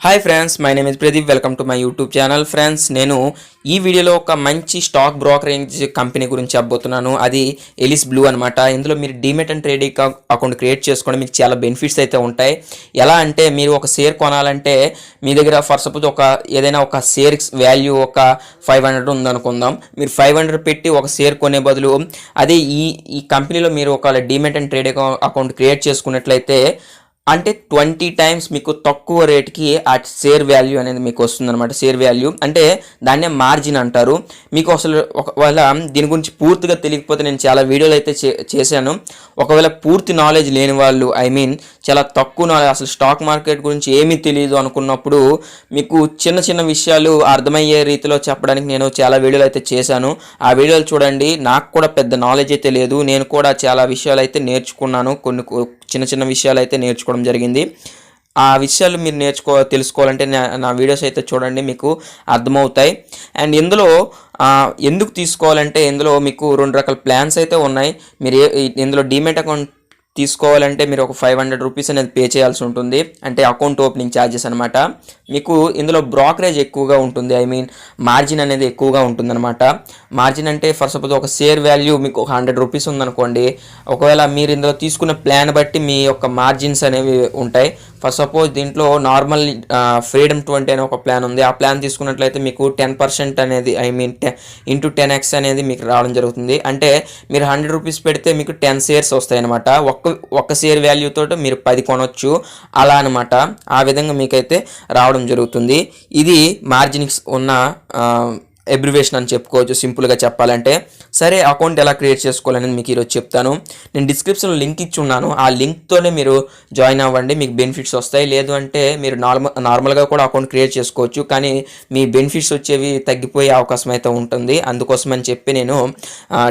Hi friends, my name is Pradeep. Welcome to my YouTube channel. Friends, నేను ఈ వీడియోలో ఒక మంచి స్టాక్ బ్రోకరేజ్ కంపెనీ గురించి చెప్పబోతున్నాను. అది ఎలిస్ బ్లూ అనమాట. ఇందులో మీరు demat and trading account create చేసుకోండి. మీకు చాలా బెనిఫిట్స్ అయితే ఉంటాయి. ఎలా అంటే, మీరు ఒక షేర్ కొనాలంటే మీ దగ్గర ఫర్ సపోజ్ ఏదైనా ఒక షేర్ వాల్యూ ఒక 500 ఉందనుకుందాం. మీరు 500 పెట్టి ఒక షేర్ కొనే బదులు అదే ఈ కంపెనీలో మీరు ఒక demat and trading account create చేసుకున్నట్లయితే అంటే 20 టైమ్స్ మీకు తక్కువ రేట్కి ఆ షేర్ వాల్యూ అనేది మీకు వస్తుందన్నమాట. షేర్ వాల్యూ అంటే దాన్నే మార్జిన్ అంటారు. మీకు అసలు ఒకవేళ దీని గురించి పూర్తిగా తెలియకపోతే నేను చాలా వీడియోలు అయితే చేశాను. ఒకవేళ పూర్తి నాలెడ్జ్ లేని వాళ్ళు, చాలా తక్కువ నాలెడ్జ్, అసలు స్టాక్ మార్కెట్ గురించి ఏమీ తెలియదు అనుకున్నప్పుడు మీకు చిన్న చిన్న విషయాలు అర్థమయ్యే రీతిలో చెప్పడానికి నేను చాలా వీడియోలు అయితే చేశాను. ఆ వీడియోలు చూడండి. నాకు కూడా పెద్ద నాలెడ్జ్ అయితే లేదు. నేను కూడా చాలా విషయాలు అయితే నేర్చుకున్నాను. కొన్ని చిన్న చిన్న విషయాలు అయితే నేర్చుకోవడం జరిగింది. ఆ విషయాలు మీరు తెలుసుకోవాలంటే నా వీడియోస్ అయితే చూడండి, మీకు అర్థమవుతాయి. అండ్ ఇందులో ఎందుకు తీసుకోవాలంటే, ఇందులో మీకు 2 రకాల ప్లాన్స్ అయితే ఉన్నాయి. మీరు ఇందులో డీమెట్ అకౌంట్ తీసుకోవాలంటే మీరు ఒక 500 రూపీస్ అనేది పే చేయాల్సి ఉంటుంది. అంటే అకౌంట్ ఓపెనింగ్ ఛార్జెస్ అనమాట. మీకు ఇందులో బ్రోకరేజ్ ఎక్కువగా ఉంటుంది. మార్జిన్ అనేది ఎక్కువగా ఉంటుందన్నమాట. మార్జిన్ అంటే ఫర్ సపోజ్ ఒక షేర్ వాల్యూ మీకు ఒక 100 రూపీస్ ఉందనుకోండి. ఒకవేళ మీరు ఇందులో తీసుకున్న ప్లాన్ బట్టి మీ యొక్క మార్జిన్స్ అనేవి ఉంటాయి. ఫర్ సపోజ్ దీంట్లో నార్మల్ ఫ్రీడమ్ 20 అనే ఒక ప్లాన్ ఉంది. ఆ ప్లాన్ తీసుకున్నట్లయితే మీకు 10% అనేది ఇంటూ 10x అనేది మీకు రావడం జరుగుతుంది. అంటే మీరు 100 రూపీస్ పెడితే మీకు 10 షేర్స్ వస్తాయి అనమాట. ఒక్క షేర్ వాల్యూతో మీరు 10 కొనవచ్చు అలా అనమాట. ఆ విధంగా మీకైతే రావడం జరుగుతుంది. ఇది మార్జిన్స్ ఉన్న అబ్రివేషన్ అని చెప్పుకోవచ్చు, సింపుల్గా చెప్పాలంటే. సరే, అకౌంట్ ఎలా క్రియేట్ చేసుకోవాలనేది మీకు ఈరోజు చెప్తాను. నేను డిస్క్రిప్షన్లో లింక్ ఇచ్చి ఉన్నాను. ఆ లింక్తోనే మీరు జాయిన్ అవ్వండి, మీకు బెనిఫిట్స్ వస్తాయి. లేదు అంటే మీరు నార్మల్గా కూడా అకౌంట్ క్రియేట్ చేసుకోవచ్చు, కానీ మీ బెనిఫిట్స్ వచ్చేవి తగ్గిపోయే అవకాశం అయితే ఉంటుంది. అందుకోసం అని చెప్పి నేను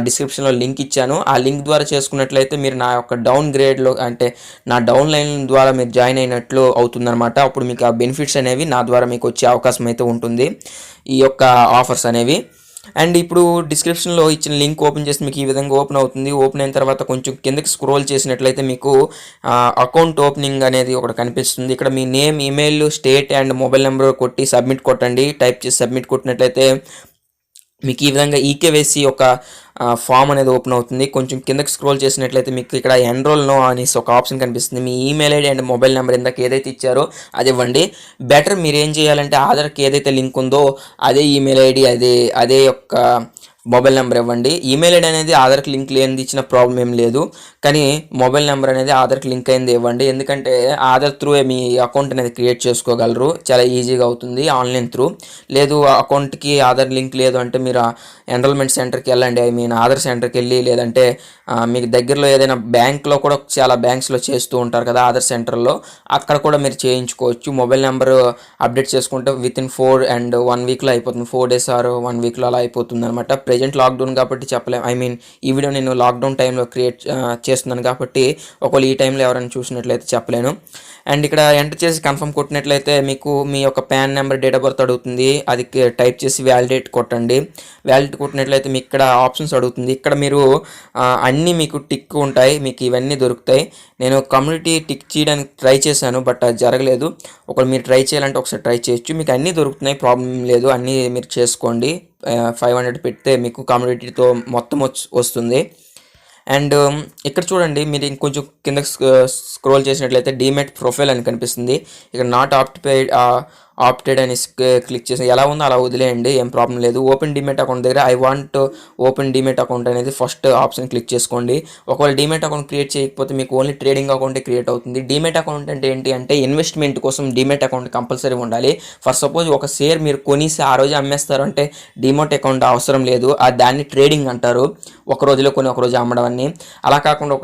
డిస్క్రిప్షన్లో లింక్ ఇచ్చాను. ఆ లింక్ ద్వారా చేసుకున్నట్లయితే మీరు నా యొక్క డౌన్ గ్రేడ్లో, అంటే నా డౌన్ లైన్ ద్వారా మీరు జాయిన్ అయినట్లు అవుతుందన్నమాట. అప్పుడు మీకు ఆ బెనిఫిట్స్ అనేవి నా ద్వారా మీకు వచ్చే అవకాశం అయితే ఉంటుంది, ఈ యొక్క ఆఫర్స్ అనేవి. అండ్ ఇప్పుడు డిస్క్రిప్షన్లో ఇచ్చిన లింక్ ఓపెన్ చేసి మీకు ఈ విధంగా ఓపెన్ అవుతుంది. ఓపెన్ అయిన తర్వాత కొంచెం కిందకి స్క్రోల్ చేసినట్లయితే మీకు అకౌంట్ ఓపెనింగ్ అనేది ఒకటి కనిపిస్తుంది. ఇక్కడ మీ name, email, state and mobile number కొట్టి సబ్మిట్ కొట్టండి. టైప్ చేసి సబ్మిట్ కొట్టినట్లయితే మీకు ఈ విధంగా ఈకేవైసీ ఒక ఫామ్ అనేది ఓపెన్ అవుతుంది. కొంచెం కిందకి స్క్రోల్ చేసినట్లయితే మీకు ఇక్కడ ఎన్రోల్ నో అనేసి ఒక ఆప్షన్ కనిపిస్తుంది. మీ email ID and mobile number ఇందాక ఏదైతే ఇచ్చారో అది ఇవ్వండి. బెటర్ మీరు ఏం చేయాలంటే ఆధార్కి ఏదైతే లింక్ ఉందో అదే ఈమెయిల్ ఐడి, అదే యొక్క మొబైల్ నెంబర్ ఇవ్వండి. ఈమెయిల్ ఐడి అనేది ఆధార్కి లింక్ లేనిది ఇచ్చిన ప్రాబ్లం ఏం లేదు, కానీ మొబైల్ నెంబర్ అనేది ఆధార్కి లింక్ అయింది ఇవ్వండి. ఎందుకంటే ఆధార్ త్రూ మీ అకౌంట్ అనేది క్రియేట్ చేసుకోగలరు, చాలా ఈజీగా అవుతుంది ఆన్లైన్ త్రూ. లేదు అకౌంట్కి ఆధార్ లింక్ లేదు అంటే మీరు ఎన్రోల్మెంట్ సెంటర్కి వెళ్ళండి, ఆధార్ సెంటర్కి వెళ్ళి, లేదంటే మీకు దగ్గరలో ఏదైనా బ్యాంక్లో కూడా, చాలా బ్యాంక్స్లో చేస్తూ ఉంటారు కదా ఆధార్ సెంటర్లో, అక్కడ కూడా మీరు చేయించుకోవచ్చు. మొబైల్ నెంబర్ అప్డేట్ చేసుకుంటే వితిన్ 4 and 1 వీక్లో అయిపోతుంది. 4 days or 1 వీక్లో అలా అయిపోతుంది అనమాట. ప్రెజెంట్ లాక్డౌన్ కాబట్టి చెప్పలేము. ఈ వీడియో నేను లాక్డౌన్ టైంలో క్రియేట్ చేస్తున్నాను కాబట్టి ఒకవేళ ఈ టైంలో ఎవరైనా చూసినట్లయితే చెప్పలేను. అండ్ ఇక్కడ ఎంటర్ చేసి కన్ఫర్మ్ కొట్టినట్లయితే మీకు మీ యొక్క pan number, date of birth అడుగుతుంది. అది టైప్ చేసి వ్యాలిడేట్ కొట్టండి. వ్యాలిడేట్ కొట్టినట్లయితే మీకు ఇక్కడ ఆప్షన్స్ అడుగుతుంది. ఇక్కడ మీరు అన్నీ మీకు టిక్ ఉంటాయి, మీకు ఇవన్నీ దొరుకుతాయి. నేను కమ్యూనిటీ టిక్ చేయడానికి ట్రై చేశాను, బట్ అది జరగలేదు. ఒకవేళ మీరు ట్రై చేయాలంటే ఒకసారి ట్రై చేయొచ్చు. మీకు అన్నీ దొరుకుతున్నాయి, ప్రాబ్లం లేదు. అన్నీ మీరు చేసుకోండి. 500 పెడితే మీకు కమ్యూనిటీతో మొత్తం వస్తుంది. అండ్ ఇక్కడ చూడండి, మీరు ఇంకొంచెం కింద స్క్రోల్ చేసినట్లయితే డీమెట్ ప్రొఫైల్ అని కనిపిస్తుంది. ఇక్కడ నాట్ ఆప్టెడ్ అని క్లిక్ చేసి ఎలా ఉందో అలా వదిలేయండి, ఏం ప్రాబ్లం లేదు. ఓపెన్ డీమెట్ అకౌంట్ దగ్గర I want open demat account అనేది ఫస్ట్ ఆప్షన్ క్లిక్ చేసుకోండి. ఒకవేళ డీమెట్ అకౌంట్ క్రియేట్ చేయకపోతే మీకు ఓన్లీ ట్రేడింగ్ అకౌంటే క్రియేట్ అవుతుంది. డీమెట్ అకౌంట్ అంటే ఏంటి అంటే, ఇన్వెస్ట్మెంట్ కోసం డీమెట్ అకౌంట్ కంపల్సరీ ఉండాలి. ఫర్ సపోజ్ ఒక షేర్ మీరు కొనేసి ఆ రోజు అమ్మేస్తారు అంటే డీమెట్ అకౌంట్ అవసరం లేదు. దాన్ని ట్రేడింగ్ అంటారు. ఒక రోజులో కొని ఒక రోజు అమ్మడం అని. అలా కాకుండా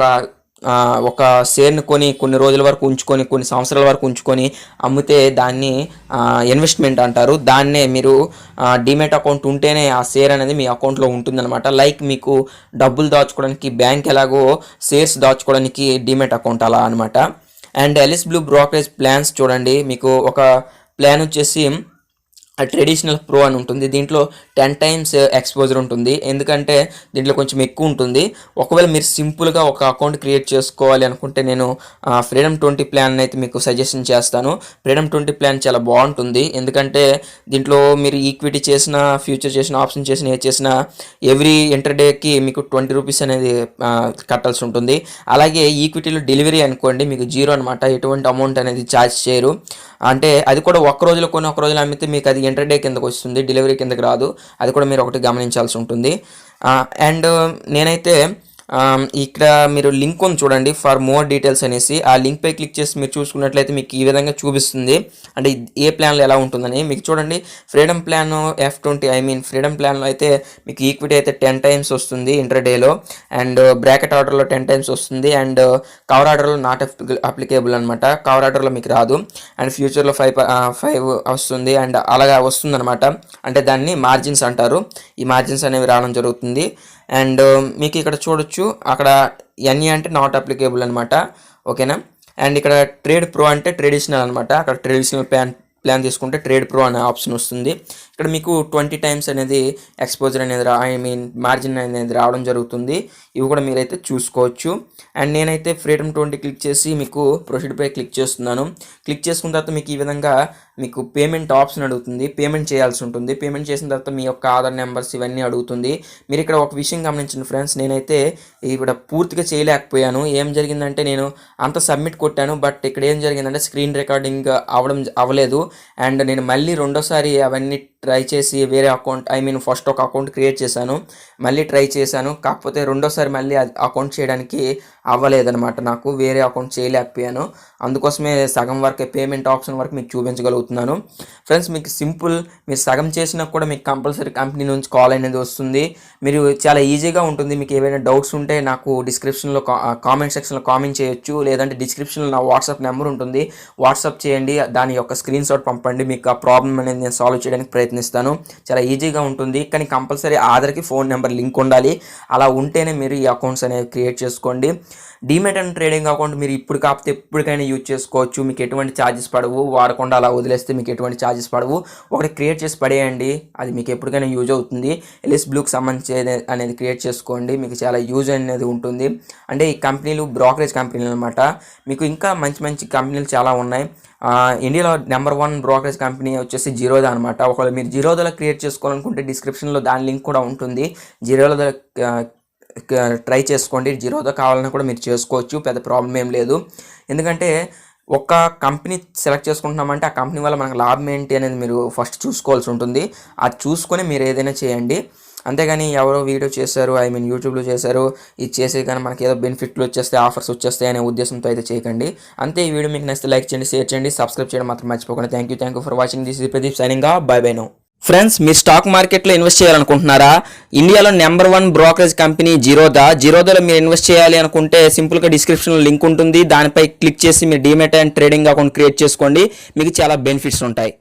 ఒక షేర్ని కొని కొన్ని రోజుల వరకు ఉంచుకొని, కొన్ని సంవత్సరాల వరకు ఉంచుకొని అమ్మితే దాన్ని ఇన్వెస్ట్మెంట్ అంటారు. దాన్నే మీరు డీమెట్ అకౌంట్ ఉంటేనే ఆ షేర్ అనేది మీ అకౌంట్లో ఉంటుందన్నమాట. లైక్ మీకు డబ్బులు దాచుకోవడానికి బ్యాంక్ ఎలాగో షేర్స్ దాచుకోవడానికి డీమెట్ అకౌంట్ అలా అనమాట. And Alice Blue brokerage plans చూడండి, మీకు ఒక ప్లాన్ వచ్చేసి ట్రెడిషనల్ ప్రో అని ఉంటుంది. దీంట్లో 10 టైమ్స్ ఎక్స్పోజర్ ఉంటుంది, ఎందుకంటే దీంట్లో కొంచెం ఎక్కువ ఉంటుంది. ఒకవేళ మీరు సింపుల్గా ఒక అకౌంట్ క్రియేట్ చేసుకోవాలి అనుకుంటే నేను ఫ్రీడమ్ 20 ప్లాన్ అయితే మీకు సజెషన్ చేస్తాను. ఫ్రీడమ్ 20 ప్లాన్ చాలా బాగుంటుంది, ఎందుకంటే దీంట్లో మీరు ఈక్విటీ చేసిన, ఫ్యూచర్ చేసిన, ఆప్షన్ చేసిన, ఏ చేసినా ఎవ్రీ ఇంటర్డేకి మీకు 20 రూపీస్ అనేది కట్టాల్సి ఉంటుంది. అలాగే ఈక్విటీలో డెలివరీ అనుకోండి మీకు 0 అనమాట, ఎటువంటి అమౌంట్ అనేది ఛార్జ్ చేయరు. అంటే అది కూడా ఒక్క రోజులో కొని ఒక్క రోజులో అమ్మితే మీకు అది ఇంటర్డే కిందకు వస్తుంది, డెలివరీ కిందకి రాదు. అది కూడా మీరు ఒకటి గమనించాల్సి ఉంటుంది. అండ్ నేనైతే ఇక్కడ మీరు లింక్ ఉంది చూడండి, ఫర్ మోర్ డీటెయిల్స్ అనేసి. ఆ లింక్పై క్లిక్ చేసి మీరు చూసుకున్నట్లయితే మీకు ఈ విధంగా చూపిస్తుంది, అంటే ఏ ప్లాన్లో ఎలా ఉంటుందని. మీకు చూడండి, ఫ్రీడమ్ ప్లాన్ F20 ఫ్రీడమ్ ప్లాన్లో అయితే మీకు ఈక్విటీ అయితే 10 టైమ్స్ వస్తుంది ఇంటర్డేలో, అండ్ బ్రాకెట్ ఆర్డర్లో 10 టైమ్స్ వస్తుంది, అండ్ కవర్ ఆర్డర్లో నాట్ అప్లికేబుల్ అనమాట. కవర్ ఆర్డర్లో మీకు రాదు, అండ్ ఫ్యూచర్లో 5 వస్తుంది, అండ్ అలాగా వస్తుంది అనమాట. అంటే దాన్ని మార్జిన్స్ అంటారు. ఈ మార్జిన్స్ అనేవి రావడం జరుగుతుంది. అండ్ మీకు ఇక్కడ చూడొచ్చు, అక్కడ ఎన్ఏ అంటే నాట్ అప్లికేబుల్ అనమాట, ఓకేనా. అండ్ ఇక్కడ ట్రేడ్ ప్రో అంటే ట్రెడిషనల్ అనమాట. అక్కడ ట్రెడిషనల్ ప్లాన్ తీసుకుంటే ట్రేడ్ ప్రో అనే ఆప్షన్ వస్తుంది. ఇక్కడ మీకు 20 టైమ్స్ అనేది ఎక్స్పోజర్ అనేది మార్జిన్ అనేది రావడం జరుగుతుంది. ఇవి కూడా మీరైతే చూసుకోవచ్చు. అండ్ నేనైతే ఫ్రీడమ్ 20 క్లిక్ చేసి మీకు ప్రొసీడ్పై క్లిక్ చేస్తున్నాను. క్లిక్ చేసుకున్న తర్వాత మీకు ఈ విధంగా మీకు పేమెంట్ ఆప్షన్ అడుగుతుంది, పేమెంట్ చేయాల్సి ఉంటుంది. పేమెంట్ చేసిన తర్వాత మీ యొక్క ఆధార్ నెంబర్స్ ఇవన్నీ అడుగుతుంది. మీరు ఇక్కడ ఒక విషయం గమనించండి ఫ్రెండ్స్, నేనైతే ఇక్కడ పూర్తిగా చేయలేకపోయాను. ఏం జరిగిందంటే నేను అంత సబ్మిట్ కొట్టాను, బట్ ఇక్కడ ఏం జరిగిందంటే స్క్రీన్ రికార్డింగ్ అవ్వలేదు. అండ్ నేను మళ్ళీ రెండోసారి అవన్నీ ట్రై చేసి వేరే అకౌంట్ ఫస్ట్ ఒక అకౌంట్ క్రియేట్ చేశాను, మళ్ళీ ట్రై చేశాను. కాకపోతే రెండోసారి మళ్ళీ అకౌంట్ చేయడానికి అవ్వలేదన్నమాట, నాకు వేరే అకౌంట్ చేయలేకపోయాను. అందుకోసమే సగం వరకు పేమెంట్ ఆప్షన్ వరకు మీకు చూపించగలుగుతున్నాను. ఫ్రెండ్స్, మీకు సింపుల్, మీరు సగం చేసినా కూడా మీకు కంపల్సరీ కంపెనీ నుంచి కాల్ అనేది వస్తుంది. మీరు చాలా ఈజీగా ఉంటుంది. మీకు ఏవైనా డౌట్స్ ఉంటే నాకు డిస్క్రిప్షన్లో కామెంట్ సెక్షన్లో కామెంట్ చేయొచ్చు, లేదంటే డిస్క్రిప్షన్లో నా వాట్సాప్ నెంబర్ ఉంటుంది, వాట్సాప్ చేయండి, దాని యొక్క స్క్రీన్ షాట్ పంపండి. మీకు ఆ ప్రాబ్లం అనేది నేను సాల్వ్ చేయడానికి ప్రయత్నిస్తాను. చాలా ఈజీగా ఉంటుంది, కానీ కంపల్సరీ ఆధార్కి ఫోన్ నెంబర్ లింక్ ఉండాలి. అలా ఉంటేనే మీరు ఈ అకౌంట్స్ అనేవి క్రియేట్ చేసుకోండి. డీమెట్ అండ్ ట్రేడింగ్ అకౌంట్ మీరు ఇప్పుడు కాకపోతే ఎప్పటికైనా యూజ్ చేసుకోవచ్చు. మీకు ఎటువంటి ఛార్జెస్ పడవు, వాడకుండా అలా వదిలేస్తే మీకు ఎటువంటి ఛార్జెస్ పడవు. ఒకటి క్రియేట్ చేసి పడేయండి, అది మీకు ఎప్పటికైనా యూజ్ అవుతుంది. ఎలిస్ బ్లూకి సంబంధించి అనేది క్రియేట్ చేసుకోండి, మీకు చాలా యూజ్ అనేది ఉంటుంది. అంటే ఈ కంపెనీలు బ్రోకరేజ్ కంపెనీలు అనమాట. మీకు ఇంకా మంచి మంచి కంపెనీలు చాలా ఉన్నాయి. ఇండియాలో నెంబర్ 1 బ్రోకరేజ్ కంపెనీ వచ్చేసి జీరోదా అనమాట. ఒకవేళ మీరు జీరోదాలో క్రియేట్ చేసుకోవాలనుకుంటే డిస్క్రిప్షన్లో దాని లింక్ కూడా ఉంటుంది. జీరోదా ట్రై చేసుకోండి. జీరోదా కావాలన్నా కూడా మీరు చేసుకోవచ్చు, పెద్ద ప్రాబ్లం ఏం లేదు. ఎందుకంటే ఒక కంపెనీ సెలెక్ట్ చేసుకుంటున్నామంటే ఆ కంపెనీ వల్ల మనకు లాభం ఏంటి అనేది మీరు ఫస్ట్ చూసుకోవాల్సి ఉంటుంది. అది చూసుకొని మీరు ఏదైనా చేయండి. అంతేగాని ఎవరో వీడియో చేశారు, యూట్యూబ్లో చేశారు, ఇది చేసే కానీ మనకి ఏదో బెనిఫిట్లు వచ్చేస్తాయి, ఆఫర్స్ వచ్చేస్తాయి అనే ఉద్దేశంతో అయితే చేయకండి. అంతే. ఈ వీడియో మీకు నచ్చితే లైక్ చేయండి, షేర్ చేయండి, సబ్స్క్రైబ్ చేయడం మాత్రం మర్చిపోకండి. Thank you for watching. This is Pradeep signing off. By now. Friends, మీరు స్టాక్ మార్కెట్లో ఇన్వెస్ట్ చేయాలనుకుంటున్నారా? ఇండియాలో నెంబర్ 1 బ్రోకరేజ్ కంపెనీ జీరోదాలో మీరు ఇన్వెస్ట్ చేయాలి అనుకుంటే సింపుల్గా డిస్క్రిప్షన్లో లింక్ ఉంటుంది, దానిపై క్లిక్ చేసి మీరు demat and trading account create చేసుకోండి. మీకు చాలా బెనిఫిట్స్ ఉంటాయి.